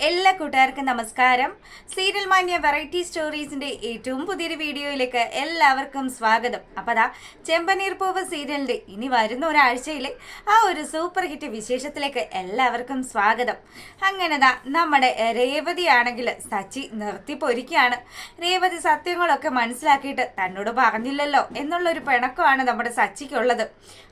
എല്ലാ കൂട്ടുകാർക്കും നമസ്കാരം. സീരിയൽ മാന്യ വെറൈറ്റി സ്റ്റോറീസിന്റെ ഏറ്റവും പുതിയൊരു വീഡിയോയിലേക്ക് എല്ലാവർക്കും സ്വാഗതം. അപ്പോൾ അതാ ചെമ്പനീർ പൂവ് സീരിയലിന്റെ ഇനി വരുന്ന ഒരാഴ്ചയിലെ ആ ഒരു സൂപ്പർ ഹിറ്റ് വിശേഷത്തിലേക്ക് എല്ലാവർക്കും സ്വാഗതം. അങ്ങനെതാ നമ്മുടെ രേവതി ആണെങ്കിൽ സച്ചി നിർത്തി പൊരിക്കുകയാണ്. രേവതി സത്യങ്ങളൊക്കെ മനസ്സിലാക്കിയിട്ട് തന്നോട് പറഞ്ഞില്ലല്ലോ എന്നുള്ളൊരു പിണക്കമാണ് നമ്മുടെ സച്ചിക്കുള്ളത്.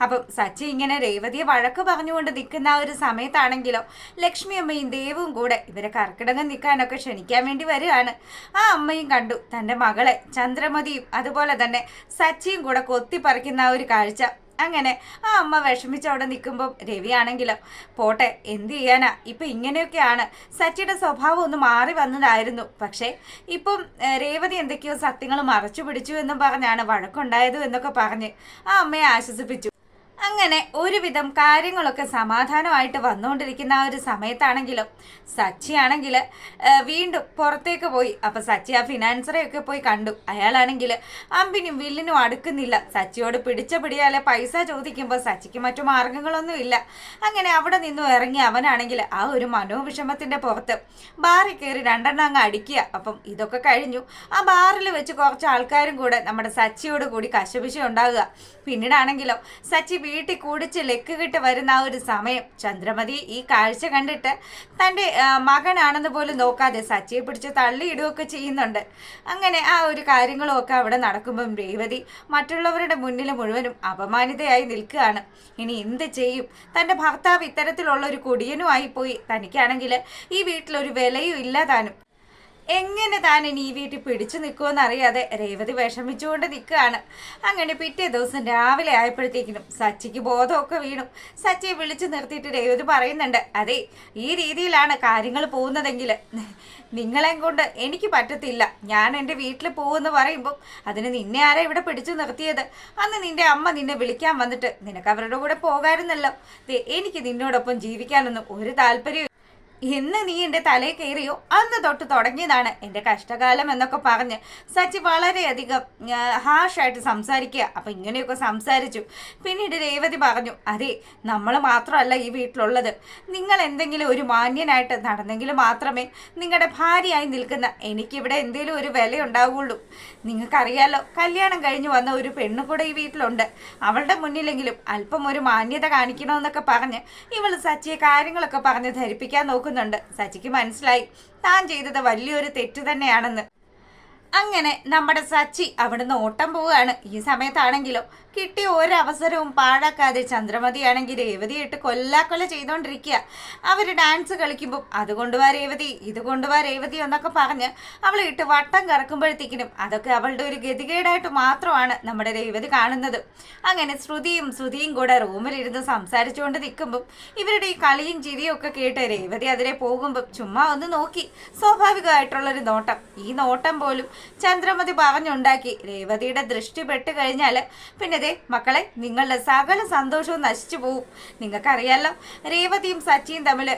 അപ്പം സച്ചി ഇങ്ങനെ രേവതിയെ വഴക്ക് പറഞ്ഞുകൊണ്ട് നിൽക്കുന്ന ആ ഒരു സമയത്താണെങ്കിലോ ലക്ഷ്മി അമ്മയും ദേവും കൂടെ ഇവരെ കർക്കിടകം നിൽക്കാനൊക്കെ ക്ഷണിക്കാൻ വേണ്ടി വരികയാണ്. ആ അമ്മയും കണ്ടു തൻ്റെ മകളെ ചന്ദ്രമതിയും അതുപോലെ തന്നെ സച്ചിയും കൂടെ കൊത്തിപ്പറിക്കുന്ന ആ ഒരു കാഴ്ച. അങ്ങനെ ആ അമ്മ വിഷമിച്ച് അവിടെ നിൽക്കുമ്പം രവിയാണെങ്കിലോ പോട്ടെ, എന്ത് ചെയ്യാനാ, ഇപ്പം ഇങ്ങനെയൊക്കെയാണ്. സച്ചിയുടെ സ്വഭാവം ഒന്ന് മാറി വന്നതായിരുന്നു. പക്ഷേ ഇപ്പം രേവതി എന്തൊക്കെയോ സത്യങ്ങൾ മറച്ചു പിടിച്ചു എന്നും പറഞ്ഞാണ് വഴക്കുണ്ടായത് എന്നൊക്കെ പറഞ്ഞ് ആ അമ്മയെ ആശ്വസിപ്പിച്ചു. അങ്ങനെ ഒരുവിധം കാര്യങ്ങളൊക്കെ സമാധാനമായിട്ട് വന്നുകൊണ്ടിരിക്കുന്ന ആ ഒരു സമയത്താണെങ്കിലും സച്ചി ആണെങ്കിൽ വീണ്ടും പുറത്തേക്ക് പോയി. അപ്പം സച്ചി ആ ഫിനാൻസറെയൊക്കെ പോയി കണ്ടു. അയാളാണെങ്കിൽ അമ്പിനും വില്ലിനും അടുക്കുന്നില്ല. സച്ചിയോട് പിടിച്ച പിടിയാലെ പൈസ ചോദിക്കുമ്പോൾ സച്ചിക്ക് മറ്റു മാർഗങ്ങളൊന്നും ഇല്ല. അങ്ങനെ അവിടെ നിന്നും ഇറങ്ങി അവനാണെങ്കിൽ ആ ഒരു മനോവിഷമത്തിൻ്റെ പുറത്ത് ബാറിൽ കയറി രണ്ടെണ്ണം അങ്ങ് അടിക്കുക. അപ്പം ഇതൊക്കെ കഴിഞ്ഞു. ആ ബാറിൽ വെച്ച് കുറച്ച് ആൾക്കാരും കൂടെ നമ്മുടെ സച്ചിയോട് കൂടി കശപിശ ഉണ്ടാകുക. പിന്നീടാണെങ്കിലോ സച്ചി വീട്ടിൽ കുടിച്ച് ലെക്ക് കിട്ട് വരുന്ന ആ ഒരു സമയം ചന്ദ്രമതി ഈ കാഴ്ച കണ്ടിട്ട് തൻ്റെ മകനാണെന്ന് പോലും നോക്കാതെ സച്ചിയെ പിടിച്ച് തള്ളിയിടുകയൊക്കെ ചെയ്യുന്നുണ്ട്. അങ്ങനെ ആ ഒരു കാര്യങ്ങളും ഒക്കെ അവിടെ നടക്കുമ്പം രേവതി മറ്റുള്ളവരുടെ മുന്നിൽ മുഴുവനും അപമാനിതയായി നിൽക്കുകയാണ്. ഇനി എന്ത് ചെയ്യും? തൻ്റെ ഭർത്താവ് ഇത്തരത്തിലുള്ള ഒരു കുടിയനുമായി പോയി. തനിക്കാണെങ്കിൽ ഈ വീട്ടിലൊരു വിലയും ഇല്ല താനും. എങ്ങനെ താൻ ഇനി ഈ വീട്ടിൽ പിടിച്ചു നിൽക്കുമെന്ന് അറിയാതെ രേവതി വിഷമിച്ചുകൊണ്ട് നിൽക്കുകയാണ്. അങ്ങനെ പിറ്റേ ദിവസം രാവിലെ ആയപ്പോഴത്തേക്കിനും സച്ചിക്ക് ബോധമൊക്കെ വീണു. സച്ചിയെ വിളിച്ചു നിർത്തിയിട്ട് രേവതി പറയുന്നുണ്ട്, അതെ, ഈ രീതിയിലാണ് കാര്യങ്ങൾ പോകുന്നതെങ്കിൽ നിങ്ങളെ കൊണ്ട് എനിക്ക് പറ്റത്തില്ല. ഞാൻ എൻ്റെ വീട്ടിൽ പോകുമെന്ന് പറയുമ്പോൾ അതിന് നിന്നെ ആരാ ഇവിടെ പിടിച്ചു നിർത്തിയത്? അന്ന് നിന്റെ അമ്മ നിന്നെ വിളിക്കാൻ വന്നിട്ട് നിനക്ക് അവരുടെ കൂടെ പോകാമായിരുന്നല്ലോ. എനിക്ക് നിന്നോടൊപ്പം ജീവിക്കാനൊന്നും ഒരു താല്പര്യവും. എന്ന് നീ എൻ്റെ തലയിൽ കയറിയോ അന്ന് തൊട്ട് തുടങ്ങിയതാണ് എൻ്റെ കഷ്ടകാലം എന്നൊക്കെ പറഞ്ഞ് സച്ചി വളരെയധികം ഹാഷായിട്ട് സംസാരിക്കുക. അപ്പം ഇങ്ങനെയൊക്കെ സംസാരിച്ചു. പിന്നീട് രേവതി പറഞ്ഞു, അതെ, നമ്മൾ മാത്രമല്ല ഈ വീട്ടിലുള്ളത്. നിങ്ങൾ എന്തെങ്കിലും ഒരു മാന്യനായിട്ട് നടന്നെങ്കിൽ മാത്രമേ നിങ്ങളുടെ ഭാര്യയായി നിൽക്കുന്ന എനിക്കിവിടെ എന്തെങ്കിലും ഒരു വില ഉണ്ടാവുകയുള്ളൂ. നിങ്ങൾക്കറിയാലോ, കല്യാണം കഴിഞ്ഞ് വന്ന ഒരു പെണ്ണു കൂടെ ഈ വീട്ടിലുണ്ട്. അവളുടെ മുന്നിലെങ്കിലും അല്പം ഒരു മാന്യത കാണിക്കണമെന്നൊക്കെ പറഞ്ഞ് ഇവൾ സച്ചിയെ കാര്യങ്ങളൊക്കെ പറഞ്ഞ് ധരിപ്പിക്കാൻ നോക്കുന്നുണ്ട്. സച്ചിക്ക് മനസ്സിലായി താൻ ചെയ്തത് വലിയൊരു തെറ്റ് തന്നെയാണെന്ന്. അങ്ങനെ നമ്മുടെ സച്ചി അവിടുന്ന് ഓട്ടം പോവുകയാണ്. ഈ സമയത്താണെങ്കിലോ കിട്ടിയ ഒരവസരവും പാഴാക്കാതെ ചന്ദ്രമതിയാണെങ്കിൽ രേവതിയിട്ട് കൊല്ലാക്കൊല ചെയ്തുകൊണ്ടിരിക്കുക. അവർ ഡാൻസ് കളിക്കുമ്പോൾ അത് കൊണ്ടുവാ രേവതി, ഇത് കൊണ്ടുവാ രേവതി എന്നൊക്കെ പറഞ്ഞ് അവളെ ഇട്ട് വട്ടം കറക്കുമ്പോഴത്തേക്കിനും അതൊക്കെ അവളുടെ ഒരു ഗതികേടായിട്ട് മാത്രമാണ് നമ്മുടെ രേവതി കാണുന്നത്. അങ്ങനെ ശ്രുതിയും കൂടെ റൂമിലിരുന്ന് സംസാരിച്ചുകൊണ്ട് നിൽക്കുമ്പം ഇവരുടെ ഈ കളിയും ചിരിയും ഒക്കെ കേട്ട് രേവതി അതിലെ പോകുമ്പം ചുമ്മാ ഒന്ന് നോക്കി. സ്വാഭാവികമായിട്ടുള്ളൊരു നോട്ടം. ഈ നോട്ടം പോലും ചന്ദ്രമതി പറഞ്ഞുണ്ടാക്കി. രേവതിയുടെ ദൃഷ്ടി പെട്ട് കഴിഞ്ഞാൽ പിന്നെ മക്കളെ, നിങ്ങളുടെ സകല സന്തോഷവും നശിച്ചു പോവും. നിങ്ങൾക്കറിയാലോ, രേവതിയും സച്ചിയും തമ്മിൽ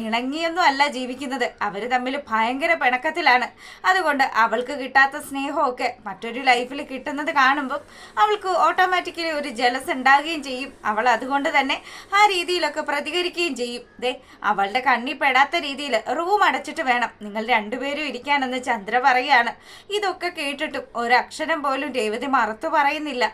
ഇണങ്ങിയൊന്നും അല്ല ജീവിക്കുന്നത്. അവർ തമ്മിൽ ഭയങ്കര പിണക്കത്തിലാണ്. അതുകൊണ്ട് അവൾക്ക് കിട്ടാത്ത സ്നേഹമൊക്കെ മറ്റൊരു ലൈഫിൽ കിട്ടുന്നത് കാണുമ്പോൾ അവൾക്ക് ഓട്ടോമാറ്റിക്കലി ഒരു ജലസ് ഉണ്ടാകുകയും ചെയ്യും. അവൾ അതുകൊണ്ട് തന്നെ ആ രീതിയിലൊക്കെ പ്രതികരിക്കുകയും ചെയ്യും. അവളുടെ കണ്ണി പെടാത്ത രീതിയിൽ റൂം അടച്ചിട്ട് വേണം നിങ്ങൾ രണ്ടുപേരും ഇരിക്കാനെന്ന് ചന്ദ്ര പറയുകയാണ്. ഇതൊക്കെ കേട്ടിട്ടും ഒരക്ഷരം പോലും രേവതി മറുത്തു പറയുന്നില്ല.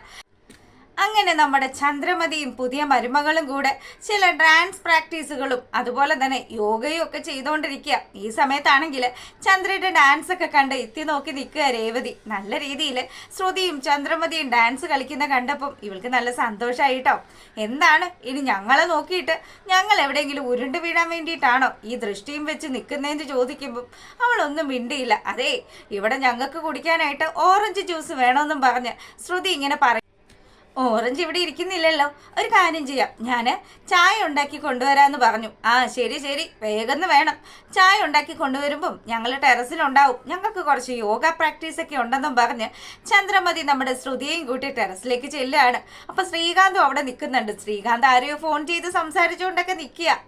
അങ്ങനെ നമ്മുടെ ചന്ദ്രമതിയും പുതിയ മരുമകളും കൂടെ ചില ഡാൻസ് പ്രാക്ടീസുകളും അതുപോലെ തന്നെ യോഗയും ഒക്കെ ചെയ്തുകൊണ്ടിരിക്കുക. ഈ സമയത്താണെങ്കിൽ ചന്ദ്രയുടെ ഡാൻസ് ഒക്കെ കണ്ട് എത്തി നോക്കി നിൽക്കുക രേവതി. നല്ല രീതിയിൽ ശ്രുതിയും ചന്ദ്രമതിയും ഡാൻസ് കളിക്കുന്ന കണ്ടപ്പം ഇവൾക്ക് നല്ല സന്തോഷമായിട്ടോ. എന്താണ് ഇനി ഞങ്ങളെ നോക്കിയിട്ട് ഞങ്ങൾ എവിടെയെങ്കിലും ഉരുണ്ട് വീഴാൻ വേണ്ടിയിട്ടാണോ ഈ ദൃഷ്ടിയും വെച്ച് നിൽക്കുന്നതെന്ന് ചോദിക്കുമ്പം അവളൊന്നും മിണ്ടിയില്ല. അതെ, ഇവിടെ ഞങ്ങൾക്ക് കുടിക്കാനായിട്ട് ഓറഞ്ച് ജ്യൂസ് വേണമെന്നും പറഞ്ഞ് ശ്രുതി ഇങ്ങനെ പറയും. ഓറഞ്ച് ഇവിടെ ഇരിക്കുന്നില്ലല്ലോ, ഒരു കാര്യം ചെയ്യാം, ഞാൻ ചായ ഉണ്ടാക്കി കൊണ്ടുവരാമെന്ന് പറഞ്ഞു. ആ ശരി ശരി, വേഗം വേണം. ചായ ഉണ്ടാക്കി കൊണ്ടുവരുമ്പം ഞങ്ങൾ ടെറസിലുണ്ടാവും. ഞങ്ങൾക്ക് കുറച്ച് യോഗ പ്രാക്ടീസൊക്കെ ഉണ്ടെന്നും പറഞ്ഞ് ചന്ദ്രമതി നമ്മുടെ ശ്രുതിയെയും കൂട്ടി ടെറസിലേക്ക് ചെല്ലുകയാണ്. അപ്പം ശ്രീകാന്തും അവിടെ നിൽക്കുന്നുണ്ട്. ശ്രീകാന്ത് ആരെയോ ഫോൺ ചെയ്ത് സംസാരിച്ചുകൊണ്ടൊക്കെ നിൽക്കുക.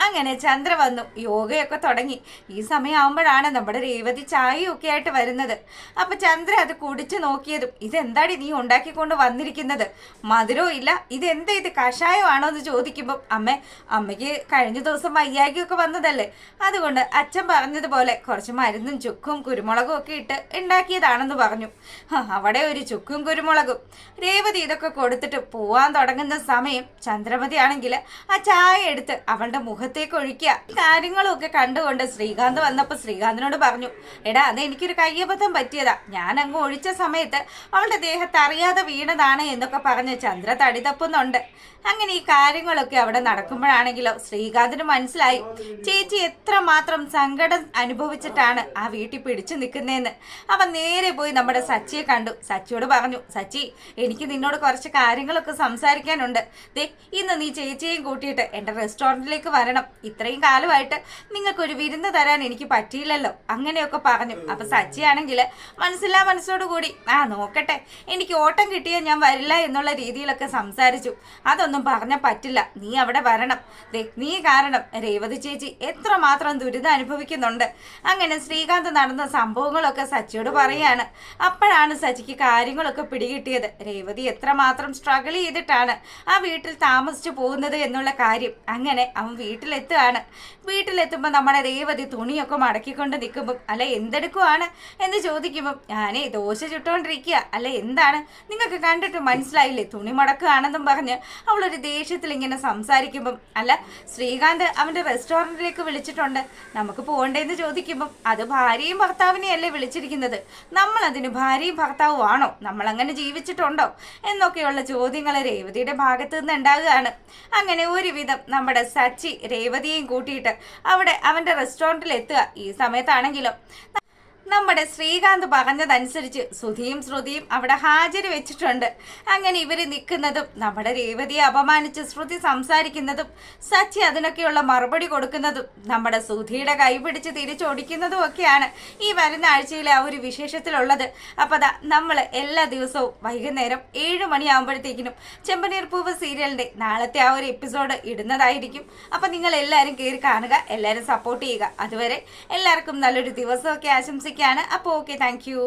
അങ്ങനെ ചന്ദ്ര വന്നു, യോഗയൊക്കെ തുടങ്ങി. ഈ സമയമാകുമ്പോഴാണ് നമ്മുടെ രേവതി ചായയൊക്കെ ആയിട്ട് വരുന്നത്. അപ്പൊ ചന്ദ്ര അത് കുടിച്ചു നോക്കിയതും, ഇതെന്താടി നീ ഉണ്ടാക്കിക്കൊണ്ട് വന്നിരിക്കുന്നത്? മധുരവും ഇല്ല, ഇതെന്താ ഇത് കഷായമാണോ എന്ന് ചോദിക്കുമ്പോൾ, അമ്മയ്ക്ക് കഴിഞ്ഞ ദിവസം വയ്യാകിയൊക്കെ വന്നതല്ലേ, അതുകൊണ്ട് അച്ഛൻ പറഞ്ഞതുപോലെ കുറച്ച് മരുന്നും ചുക്കും കുരുമുളകും ഒക്കെ ഇട്ട് ഉണ്ടാക്കിയതാണെന്ന് പറഞ്ഞു. അവിടെ ഒരു ചുക്കും കുരുമുളകും. രേവതി ഇതൊക്കെ കൊടുത്തിട്ട് പോവാൻ തുടങ്ങുന്ന സമയം ചന്ദ്രമതി ആണെങ്കിൽ ആ ചായ എടുത്ത് അവളുടെ മുഖത്തേക്ക് ഒഴിക്കുക. കാര്യങ്ങളും ഒക്കെ കണ്ടുകൊണ്ട് ശ്രീകാന്ത് വന്നപ്പോൾ ശ്രീകാന്തിനോട് പറഞ്ഞു, എടാ അത് എനിക്കൊരു കയ്യബദ്ധം പറ്റിയതാ, ഞാൻ അങ്ങ് ഒഴിച്ച സമയത്ത് അവളുടെ ദേഹത്ത് അറിയാതെ വീണതാണ് എന്നൊക്കെ പറഞ്ഞ് ചന്ദ്ര തടി തപ്പുന്നുണ്ട്. അങ്ങനെ ഈ കാര്യങ്ങളൊക്കെ അവിടെ നടക്കുമ്പോഴാണെങ്കിലോ ശ്രീകാന്തിന് മനസ്സിലായി ചേച്ചി എത്രമാത്രം സങ്കടം അനുഭവിച്ചിട്ടാണ് ആ വീട്ടിൽ പിടിച്ചു നിൽക്കുന്നതെന്ന്. അവൻ നേരെ പോയി നമ്മുടെ സച്ചിയെ കണ്ടു. സച്ചിയോട് പറഞ്ഞു, സച്ചി എനിക്ക് നിന്നോട് കുറച്ച് കാര്യങ്ങളൊക്കെ സംസാരിക്കാനുണ്ട്. ദേ ഇന്ന് നീ ചേച്ചിയെയും കൂട്ടിയിട്ട് എൻ്റെ റെസ്റ്റോറൻറ്റിലേക്ക് വരണം. ഇത്രയും കാലമായിട്ട് നിങ്ങൾക്കൊരു വിരുന്ന് തരാൻ എനിക്ക് പറ്റിയില്ലല്ലോ, അങ്ങനെയൊക്കെ പറഞ്ഞു. അപ്പൊ സച്ചിയാണെങ്കിൽ മനസ്സില്ലാ മനസ്സോടുകൂടി നോക്കട്ടെ, എനിക്ക് ഓട്ടം കിട്ടിയാൽ ഞാൻ വരില്ല എന്നുള്ള രീതിയിലൊക്കെ സംസാരിച്ചു. അതൊന്നും പറഞ്ഞാൽ പറ്റില്ല, നീ അവിടെ വരണം. നീ കാരണം രേവതി ചേച്ചി എത്രമാത്രം ദുരിതം അനുഭവിക്കുന്നുണ്ട്. അങ്ങനെ ശ്രീകാന്ത് നടന്ന സംഭവങ്ങളൊക്കെ സച്ചിയോട് പറയാണ്. അപ്പോഴാണ് സച്ചിക്ക് കാര്യങ്ങളൊക്കെ പിടികിട്ടിയത്, രേവതി എത്രമാത്രം സ്ട്രഗിൾ ചെയ്തിട്ടാണ് ആ വീട്ടിൽ താമസിച്ചു പോകുന്നത് എന്നുള്ള കാര്യം. അങ്ങനെ അവൻ വീട്ടിലെത്തുകയാണ്. വീട്ടിലെത്തുമ്പോൾ നമ്മുടെ രേവതി തുണിയൊക്കെ മടക്കിക്കൊണ്ട് നിൽക്കുമ്പം, അല്ല എന്തെടുക്കുവാണ് എന്ന് ചോദിക്കുമ്പം, ഞാനേ ദോശ ചുട്ടുകൊണ്ടിരിക്കുക. അല്ല എന്താണ്, നിങ്ങൾക്ക് കണ്ടിട്ട് മനസ്സിലായില്ലേ, തുണി മടക്കുകയാണെന്നും പറഞ്ഞ് അവളൊരു ദേഷ്യത്തിൽ ഇങ്ങനെ സംസാരിക്കുമ്പം, അല്ല ശ്രീകാന്ത് അവൻ്റെ റെസ്റ്റോറൻറ്റിലേക്ക് വിളിച്ചിട്ടുണ്ട്, നമുക്ക് പോകണ്ടേന്ന് ചോദിക്കുമ്പം, അത് ഭാര്യയും ഭർത്താവിനെയല്ലേ വിളിച്ചിരിക്കുന്നത്, നമ്മളതിന് ഭാര്യയും ഭർത്താവും ആണോ, നമ്മളങ്ങനെ ജീവിച്ചിട്ടുണ്ടോ എന്നൊക്കെയുള്ള ചോദ്യങ്ങൾ രേവതിയുടെ ഭാഗത്ത് നിന്ന് ഉണ്ടാകുകയാണ്. അങ്ങനെ ഒരുവിധം നമ്മുടെ സച്ചി രേവതിയെയും കൂട്ടിയിട്ട് അവിടെ അവൻ്റെ റെസ്റ്റോറൻറ്റിൽ എത്തുക. ഈ സമയത്താണെങ്കിലോ നമ്മുടെ ശ്രീകാന്ത് പറഞ്ഞതനുസരിച്ച് സുധിയും ശ്രുതിയും അവിടെ ഹാജര് വെച്ചിട്ടുണ്ട്. അങ്ങനെ ഇവർ നിൽക്കുന്നതും നമ്മുടെ രേവതിയെ അപമാനിച്ച് ശ്രുതി സംസാരിക്കുന്നതും സച്ചി അതിനൊക്കെയുള്ള മറുപടി കൊടുക്കുന്നതും നമ്മുടെ സുധിയുടെ കൈ പിടിച്ച് തിരിച്ചൊടിക്കുന്നതും ഒക്കെയാണ് ഈ വരുന്ന ആഴ്ചയിലെ ആ ഒരു വിശേഷത്തിലുള്ളത്. അപ്പോൾ നമ്മൾ എല്ലാ ദിവസവും വൈകുന്നേരം 7 മണിയാകുമ്പോഴത്തേക്കിനും ചെമ്പനീർ പൂവ് സീരിയലിൻ്റെ നാളത്തെ ആ ഒരു എപ്പിസോഡ് ഇടുന്നതായിരിക്കും. അപ്പം നിങ്ങൾ എല്ലാവരും കയറി കാണുക, എല്ലാവരും സപ്പോർട്ട് ചെയ്യുക. അതുവരെ എല്ലാവർക്കും നല്ലൊരു ദിവസമൊക്കെ ആശംസിക്കുക. അപ്പോൾ ഓക്കെ, താങ്ക് യു.